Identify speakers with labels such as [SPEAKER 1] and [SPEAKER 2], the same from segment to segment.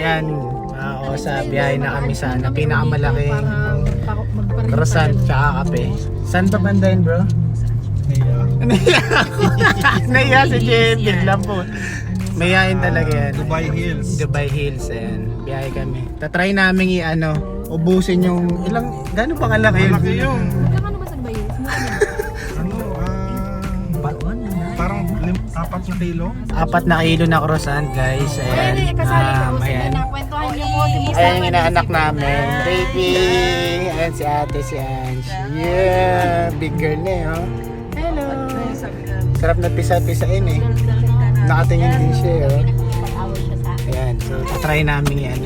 [SPEAKER 1] Ayan, sa biyahe na kami sa pinakamalaking croissant tsaka kape. Saan pa banda yun, bro? Naiya ako. Naiya si JM, biglang po. Mayayain talaga yan.
[SPEAKER 2] Dubai Hills.
[SPEAKER 1] Dubai Hills, ayan. Biyahe kami. Tatry namin ubusin yung ilang, gano'n pa kalaki?
[SPEAKER 2] Malaki yun.
[SPEAKER 3] Magkano ba sa Dubai Hills?
[SPEAKER 2] Ano, parang 4 na kilo.
[SPEAKER 1] 4 na kilo na croissant, guys. Ayan.
[SPEAKER 3] Kasali ko. Sige
[SPEAKER 1] Ayan.
[SPEAKER 3] na, kwentuhan niyo po. Si Miss
[SPEAKER 1] Ayan yung inaanak namin. Baby! Ayan si ate, si Ange. Yeah! Big girl na eh, oh. Hello! Sarap na pisa-pisain eh. Nakatingin din siya eh, oh. Ayan, so try namin yan.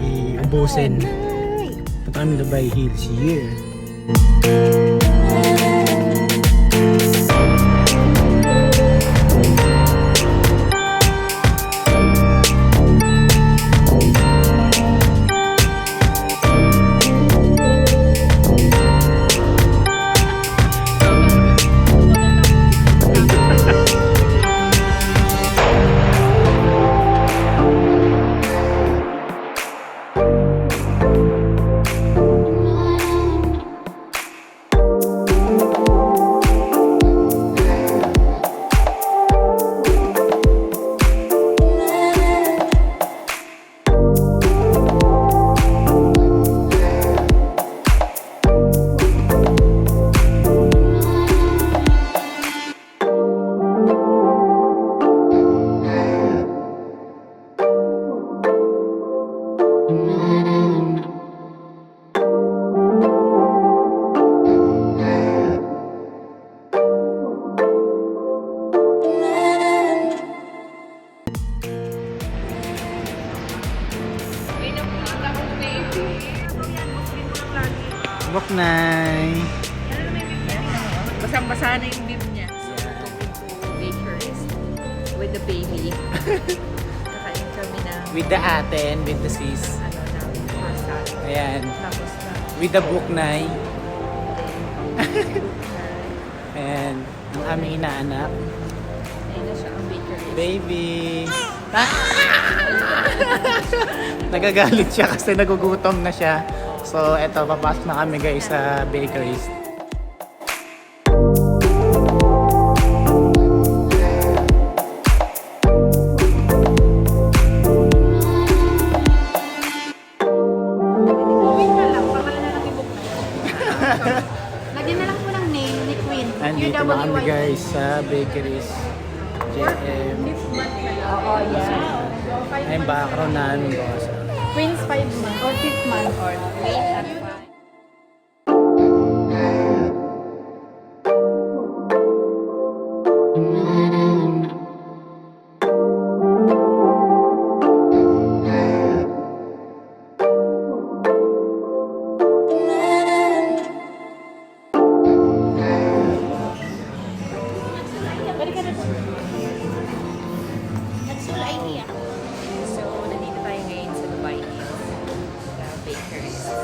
[SPEAKER 1] Iubusin. Punta kami Dubai Hills. Yeah! Buknay.
[SPEAKER 4] Basang-basa na yung beef niya. So, to bakers with the baby. Kakain kami na
[SPEAKER 1] With the ate and with the sis.
[SPEAKER 4] croissant.
[SPEAKER 1] Ayan.
[SPEAKER 4] Tapos na.
[SPEAKER 1] With the buknay. Ayan. Ang aming inaanak.
[SPEAKER 4] Ayun na siya ang bakery.
[SPEAKER 1] Baby! Nagagalit siya kasi nagugutom na siya. So, eto, papasok na kami guys sa bakeries.
[SPEAKER 3] Lagyan na lang po ng name ni Queen.
[SPEAKER 1] Nandito na kami guys sa bakeries. JM.
[SPEAKER 3] Oo, yeah.
[SPEAKER 1] Ay, yung background namin boss.
[SPEAKER 3] Queen's 5 months or 5th month or Queen at 5.
[SPEAKER 4] So, nandito tayo ngayon sa Dubai Hills. Sa bakeries. So,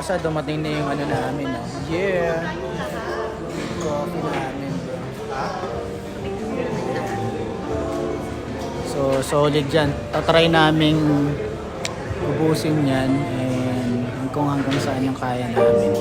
[SPEAKER 1] Osa, dumating na yung ano namin, no? Yeah! Coffee namin, bro. So, solid yan. Tatry naming ubusin yan and kung hanggang saan yung kaya namin.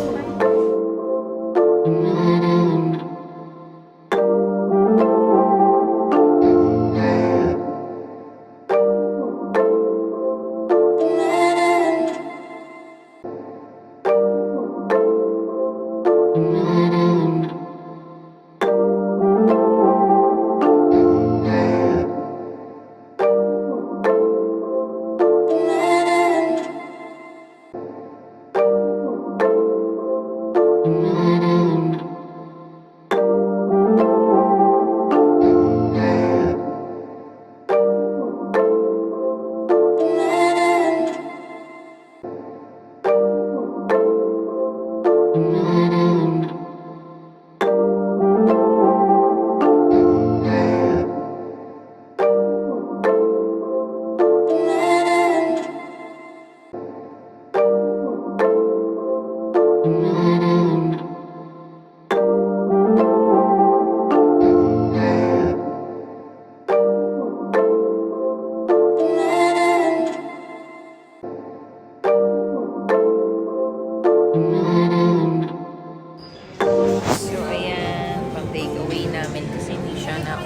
[SPEAKER 4] So, ayan. Pang take away namin kasi hindi siya na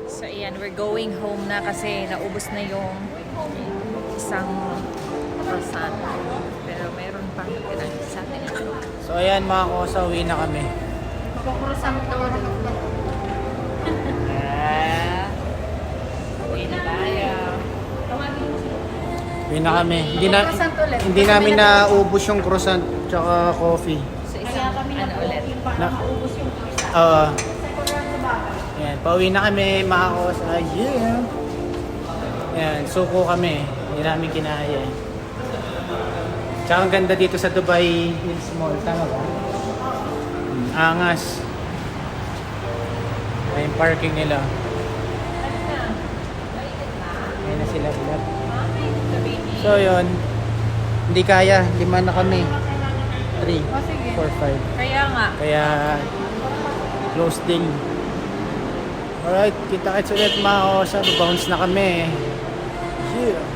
[SPEAKER 4] So, ayan. We're going home na kasi naubos na yung isang croissant. Pero meron pang natira sa atin.
[SPEAKER 1] So, ayan mga kosa, uwi na kami.
[SPEAKER 3] Kukurusang to.
[SPEAKER 4] Uwi na tayo.
[SPEAKER 1] Uwi na kami.
[SPEAKER 3] Croissant ulit.
[SPEAKER 1] Hindi namin naubos yung croissant tsaka coffee.
[SPEAKER 4] So, isang ano ulit.
[SPEAKER 3] Maubos yung isa.
[SPEAKER 1] Ayan, pauwi na kami mga kosa. Yeah! Ayan, suko kami. Hindi namin kinaya eh. Tsaka ang ganda dito sa Dubai Hills Mall. Tama ba? Angas. Ay, yung parking nila. Ayan na sila vlog. So yun. Hindi kaya. 5 na kami. 3, 4, 5.
[SPEAKER 4] Kaya nga.
[SPEAKER 1] Kaya close din. Alright, kita-kits ulit mga kosa. Bounce na kami. Yeah.